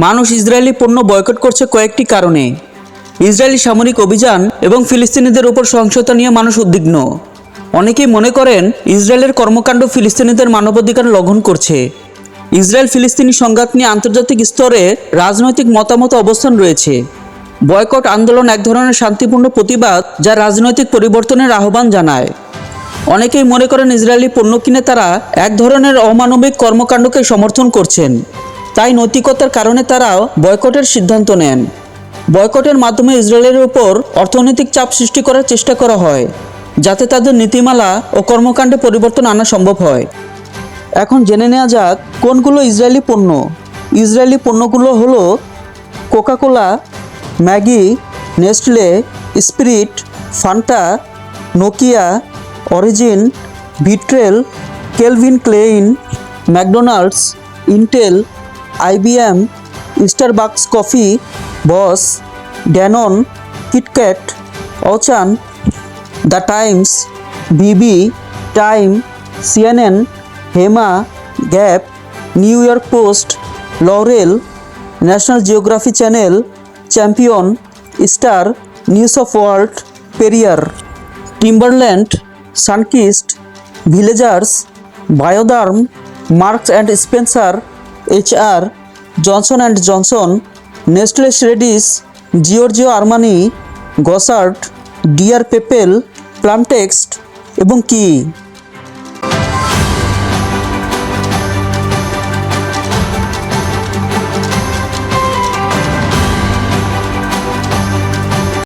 মানুষ ইসরায়েলি পণ্য বয়কট করছে কয়েকটি কারণে। ইসরায়েলি সামরিক অভিযান এবং ফিলিস্তিনিদের উপর সহিংসতা নিয়ে মানুষ উদ্বিগ্ন। অনেকেই মনে করেন ইসরায়েলের কর্মকাণ্ড ফিলিস্তিনিদের মানবাধিকার লঙ্ঘন করছে। ইসরায়েল ফিলিস্তিনি সংঘাত নিয়ে আন্তর্জাতিক স্তরে রাজনৈতিক মতামত অবস্থান রয়েছে। বয়কট আন্দোলন এক ধরনের শান্তিপূর্ণ প্রতিবাদ যা রাজনৈতিক পরিবর্তনের আহ্বান জানায়। অনেকেই মনে করেন ইসরায়েলি পণ্য কিনে তারা এক ধরনের অমানবিক কর্মকাণ্ডকে সমর্থন করছেন, তাই নৈতিকতার কারণে তারাও বয়কটের সিদ্ধান্ত নেন। বয়কটের মাধ্যমে ইসরায়েলের উপর অর্থনৈতিক চাপ সৃষ্টি করার চেষ্টা করা হয়, যাতে তাদের নীতিমালা ও কর্মকাণ্ডে পরিবর্তন আনা সম্ভব হয়। এখন জেনে নেওয়া যাক কোনগুলো ইসরায়েলি পণ্য। ইসরায়েলি পণ্যগুলো হলো Coca Cola, Maggi, Nestle, Sprite, Fanta, Nokia, Origin, Vittel, Calvin Klein, McDonald's, Intel, IBM, Starbucks coffee, Boss, Danone, KitKat, Auchan, the Times, বিবি, Time, CNN, Hema, Gap, New York Post, L'Oreal, National Geographic channel, Champion, Star, News of World, Perrier, Timberland, Sunkist, Villagers, Bioderma, Marks and Spencer, HR, Johnson and Johnson, Nestle Shreddies, Giorgio Armani, গসার্ট, Dr Pepper, প্লামটেক্সট এবং কি।